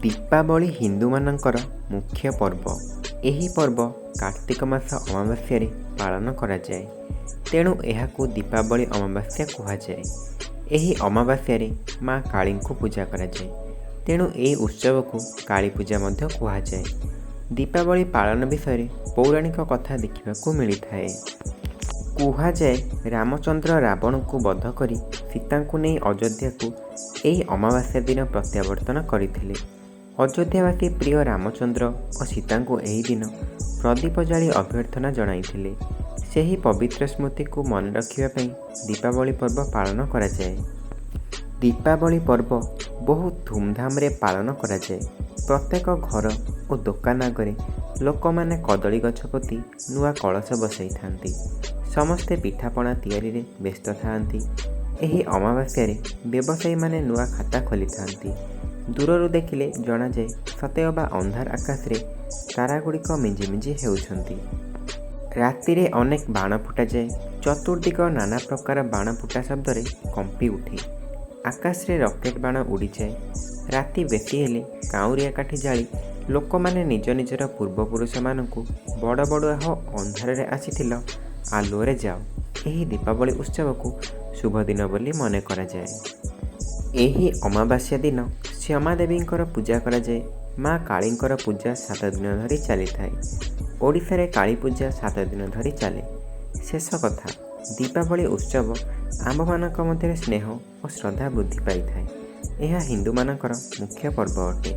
ଦୀପାବଳି ହିନ୍ଦୁମାନଙ୍କର ମୁଖ୍ୟ ପର୍ବ। ଏହି ପର୍ବ କାର୍ତ୍ତିକ ମାସ ଅମାବାସ୍ୟାରେ ପାଳନ କରାଯାଏ। ତେଣୁ ଏହାକୁ ଦୀପାବଳି ଅମାବାସ୍ୟା କୁହାଯାଏ। ଏହି ଅମାବାସ୍ୟାରେ ମା କାଳୀଙ୍କୁ ପୂଜା କରାଯାଏ। ତେଣୁ ଏହି ଉତ୍ସବକୁ କାଳୀ ପୂଜା ମଧ୍ୟ କୁହାଯାଏ। ଦୀପାବଳି ପାଳନ ବିଷୟରେ ପୌରାଣିକ କଥା ଦେଖିବାକୁ ମିଳିଥାଏ। କୁହାଯାଏ ରାମଚନ୍ଦ୍ର ରାବଣଙ୍କୁ ବଧ କରି ସୀତାଙ୍କୁ ନେଇ ଅଯୋଧ୍ୟାକୁ ଏହି ଅମାବାସ୍ୟା ଦିନ ପ୍ରତ୍ୟାବର୍ତ୍ତନ କରିଥିଲେ। ଅଯୋଧ୍ୟାବାସୀ ପ୍ରିୟ ରାମଚନ୍ଦ୍ର ଓ ସୀତାଙ୍କୁ ଏହି ଦିନ ପ୍ରଦୀପ ଜାଳି ଅଭ୍ୟର୍ଥନା ଜଣାଇଥିଲେ। ସେହି ପବିତ୍ର ସ୍ମୃତିକୁ ମନେ ରଖିବା ପାଇଁ ଦୀପାବଳି ପର୍ବ ପାଳନ କରାଯାଏ। ଦୀପାବଳି ପର୍ବ ବହୁତ ଧୁମଧାମରେ ପାଳନ କରାଯାଏ। ପ୍ରତ୍ୟେକ ଘର ଓ ଦୋକାନ ଆଗରେ ଲୋକମାନେ କଦଳୀ ଗଛ ପୋତି ନୂଆ କଳସ ବସାଇଥାନ୍ତି। ସମସ୍ତେ ପିଠାପଣା ତିଆରିରେ ବ୍ୟସ୍ତ ଥାଆନ୍ତି। ଏହି ଅମାବାସ୍ୟାରେ ବ୍ୟବସାୟୀମାନେ ନୂଆ ଖାତା ଖୋଲିଥାନ୍ତି। ଦୂରରୁ ଦେଖିଲେ ଜଣାଯାଏ ସତେଅବା ଅନ୍ଧାର ଆକାଶରେ ତାରାଗୁଡ଼ିକ ମିଞ୍ଜିମିଞ୍ଜି ହେଉଛନ୍ତି। ରାତିରେ ଅନେକ ବାଣ ଫୁଟାଯାଏ। ଚତୁର୍ଦିଗ ନାନା ପ୍ରକାର ବାଣ ଫୁଟା ଶବ୍ଦରେ କମ୍ପି ଉଠେ। ଆକାଶରେ ରକେଟ ବାଣ ଉଡ଼ିଯାଏ। ରାତି ବେଶୀ ହେଲେ କାଉଁରିଆ କାଠି ଜାଳି ଲୋକମାନେ ନିଜ ନିଜର ପୂର୍ବପୁରୁଷମାନଙ୍କୁ ବଡ଼ ବଡ଼ୁଆ ହୋ ଅନ୍ଧାରରେ ଆସିଥିଲ ଆଲୁଅରେ ଯାଅ ଏହି ଦୀପାବଳି ଉତ୍ସବକୁ ଶୁଭ ଦିନ ବୋଲି ମନେ କରାଯାଏ। ଏହି ଅମାବାସ୍ୟା ଦିନ ଶ୍ୟମା ଦେବୀଙ୍କର ପୂଜା କରାଯାଏ। ମା କାଳୀଙ୍କର ପୂଜା 7 ଦିନ ଧରି ଚାଲିଥାଏ। ଓଡ଼ିଶାରେ କାଳୀ ପୂଜା 7 ଦିନ ଧରି ଚାଲେ। ଶେଷ କଥା, ଦୀପାବଳି ଉତ୍ସବ ଆମ୍ଭମାନଙ୍କ ମଧ୍ୟରେ ସ୍ନେହ ଓ ଶ୍ରଦ୍ଧା ବୃଦ୍ଧି ପାଇଥାଏ। ଏହା ହିନ୍ଦୁମାନଙ୍କର ମୁଖ୍ୟ ପର୍ବ ଅଟେ।